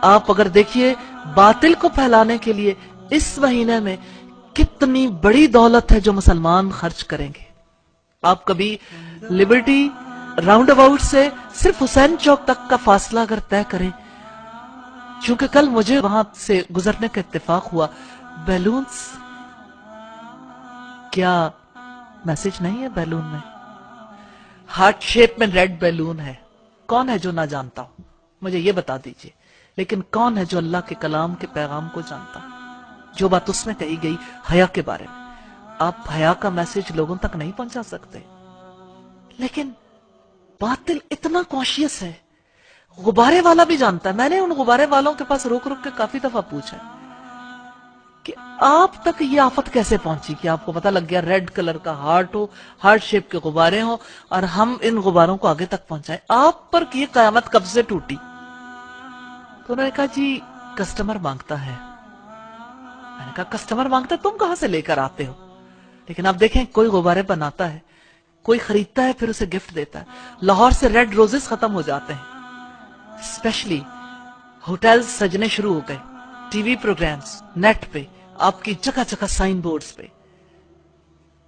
آپ اگر دیکھیے باطل کو پھیلانے کے لیے اس مہینے میں کتنی بڑی دولت ہے جو مسلمان خرچ کریں گے. آپ کبھی لبرٹی راؤنڈ اباؤٹ سے صرف حسین چوک تک کا فاصلہ اگر طے کریں، چونکہ کل مجھے وہاں سے گزرنے کا اتفاق ہوا، بیلونز، کیا میسج نہیں ہے بیلون میں؟ ہارٹ شیپ میں ریڈ بیلون ہے. کون ہے جو نہ جانتا ہو؟ مجھے یہ بتا دیجئے. لیکن کون ہے جو اللہ کے کلام کے پیغام کو جانتا؟ جو بات اس میں کہی گئی حیا کے بارے میں، آپ حیا کا میسج لوگوں تک نہیں پہنچا سکتے. لیکن باطل اتنا کانشیس ہے، غبارے والا بھی جانتا ہے. میں نے ان غبارے والوں کے پاس روک روک کے کافی دفعہ پوچھا کہ آپ تک یہ آفت کیسے پہنچی کہ آپ کو پتہ لگ گیا ریڈ کلر کا ہارٹ ہو، ہارٹ شیپ کے غبارے ہوں، اور ہم ان غباروں کو آگے تک پہنچائیں. آپ پر یہ قیامت کب سے ٹوٹی؟ تو انہوں نے کہا جی کسٹمر مانگتا ہے. میں نے کہا کسٹمر مانگتا ہے، تم کہاں سے لے کر آتے ہو؟ لیکن آپ دیکھیں کوئی غبارے بناتا ہے، کوئی خریدتا ہے، پھر اسے گفٹ دیتا ہے. لاہور سے ریڈ روزز ختم ہو جاتے ہیں، اسپیشلی ہوٹلز سجنے شروع ہو گئے، ٹی وی پروگرامز، نیٹ پہ آپ کی جگہ جگہ سائن بورڈز پہ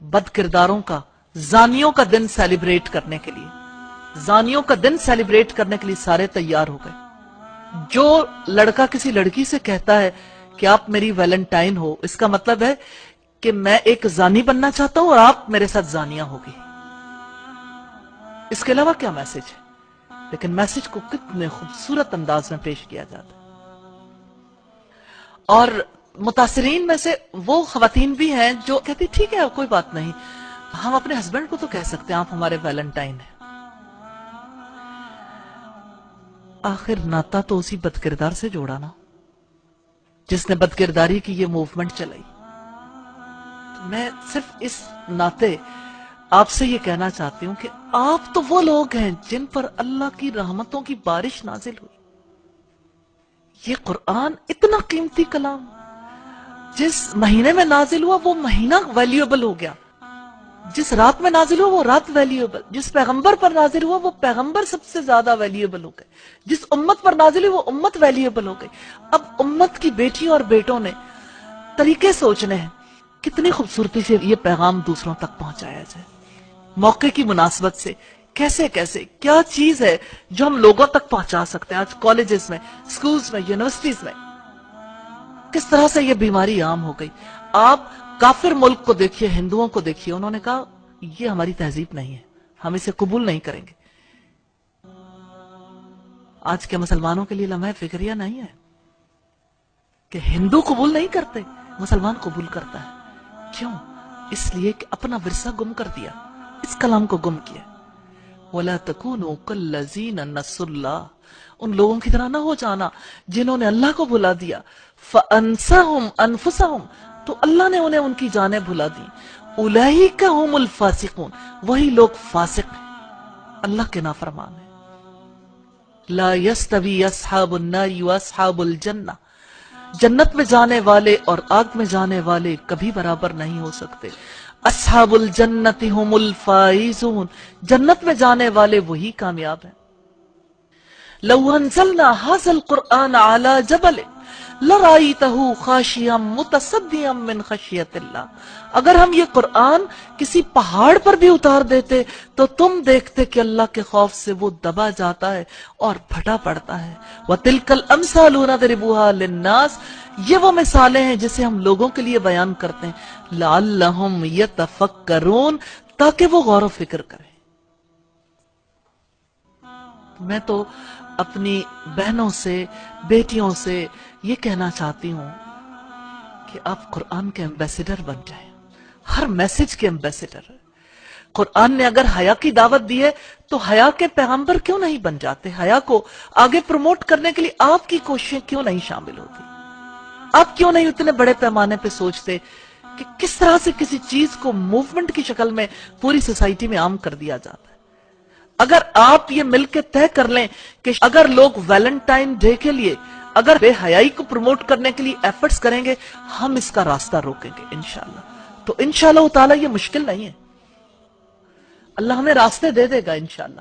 بد کرداروں کا، زانیوں کا دن سیلیبریٹ کرنے کے لیے، زانیوں کا دن سیلیبریٹ کرنے کے لیے سارے تیار ہو گئے. جو لڑکا کسی لڑکی سے کہتا ہے کہ آپ میری ویلنٹائن ہو، اس کا مطلب ہے کہ میں ایک زانی بننا چاہتا ہوں اور آپ میرے ساتھ زانیاں ہوگی. اس کے علاوہ کیا میسج ہے؟ لیکن میسج کو کتنے خوبصورت انداز میں پیش کیا جاتا ہے. اور متاثرین میں سے وہ خواتین بھی ہیں جو کہتی ٹھیک ہے کوئی بات نہیں، ہم اپنے ہسبینڈ کو تو کہہ سکتے ہیں آپ ہمارے ویلنٹائن ہیں. آخر ناتا تو اسی بدکردار سے جوڑا نا جس نے بدکرداری کی یہ موومنٹ چلائی. میں صرف اس ناطے آپ سے یہ کہنا چاہتی ہوں کہ آپ تو وہ لوگ ہیں جن پر اللہ کی رحمتوں کی بارش نازل ہوئی. یہ قرآن اتنا قیمتی کلام جس مہینے میں نازل ہوا وہ مہینہ ویلیوبل ہو گیا، جس رات میں نازل ہوا وہ رات ویلیوبل، جس پیغمبر پر نازل ہوا وہ پیغمبر سب سے زیادہ ویلیوبل ہو گئے، جس امت پر نازل ہوئی وہ امت ویلیوبل ہو گئی. اب امت کی بیٹیوں اور بیٹوں نے طریقے سوچنے ہیں کتنی خوبصورتی سے یہ پیغام دوسروں تک پہنچایا جائے. موقع کی مناسبت سے کیسے کیسے کیا چیز ہے جو ہم لوگوں تک پہنچا سکتے ہیں. آج کالجز میں، سکولز میں، یونیورسٹیز میں کس طرح سے یہ بیماری عام ہو گئی. آپ کافر ملک کو دیکھیے، ہندوؤں کو دیکھیے، انہوں نے کہا یہ ہماری تہذیب نہیں ہے، ہم اسے قبول نہیں کریں گے. آج کے مسلمانوں کے لیے لمحہ فکریہ نہیں ہے کہ ہندو قبول نہیں کرتے، مسلمان قبول کرتا ہے. کیوں؟ اس لیے کہ اپنا ورثہ گم کر دیا، اس کلام کو گم کیا. وَلَا تَكُونُوا كَالَّذِينَ نَسُوا اللَّهَ، ان لوگوں کی طرح نہ ہو جانا جنہوں نے اللہ کو بھلا دیا. فَأَنسَهُمْ أَنفُسَهُمْ، تو اللہ نے انہیں ان کی جانیں بھلا دی. أُولَئِكَ هُمُ الْفَاسِقُونَ، وہی لوگ فاسق ہیں، اللہ کے نافرمان ہیں. لَا يَسْتَوِي أَصْحَابُ النَّارِ وَأَصْحَابُ الْجَنَّةِ، جنت میں جانے والے اور آگ میں جانے والے کبھی برابر نہیں ہو سکتے. اصحاب الجنت هم الفائزون، جنت میں جانے والے وہی کامیاب ہیں. لو انزلنا هذا القرآن على جبل لرأيته خاشعا متصدعا من خشیت اللہ، اگر ہم یہ قرآن کسی پہاڑ پر بھی اتار دیتے تو تم دیکھتے کہ اللہ کے خوف سے وہ دبا جاتا ہے اور پھٹا پڑتا ہے. وَتِلْكَ الْأَمْثَالُ نَضْرِبُهَا لِلنَّاسِ، یہ وہ مثالیں ہیں جسے ہم لوگوں کے لیے بیان کرتے ہیں. لَعَلَّهُمْ يَتَفَكَّرُونَ، تاکہ وہ غور و فکر کریں. میں تو اپنی بہنوں سے، بیٹیوں سے یہ کہنا چاہتی ہوں کہ آپ قرآن کے ایمبیسیڈر بن جائیں، ہر میسج کے ایمبیسیڈر. قرآن نے اگر حیا کی دعوت دی ہے تو حیا کے پیغمبر کیوں نہیں بن جاتے؟ حیا کو آگے پروموٹ کرنے کے لیے آپ کی کوششیں کیوں نہیں شامل ہوتی؟ آپ کیوں نہیں اتنے بڑے پیمانے پہ سوچتے کہ کس طرح سے کسی چیز کو موومنٹ کی شکل میں پوری سوسائٹی میں عام کر دیا جاتا ہے؟ اگر آپ یہ مل کے طے کر لیں کہ اگر لوگ ویلنٹائن ڈے کے لیے اگر بے حیائی کو پروموٹ کرنے کے لیے ایفرٹس کریں گے، ہم اس کا راستہ روکیں گے انشاءاللہ. تو انشاءاللہ تعالی یہ مشکل نہیں ہے، اللہ ہمیں راستے دے دے گا انشاءاللہ.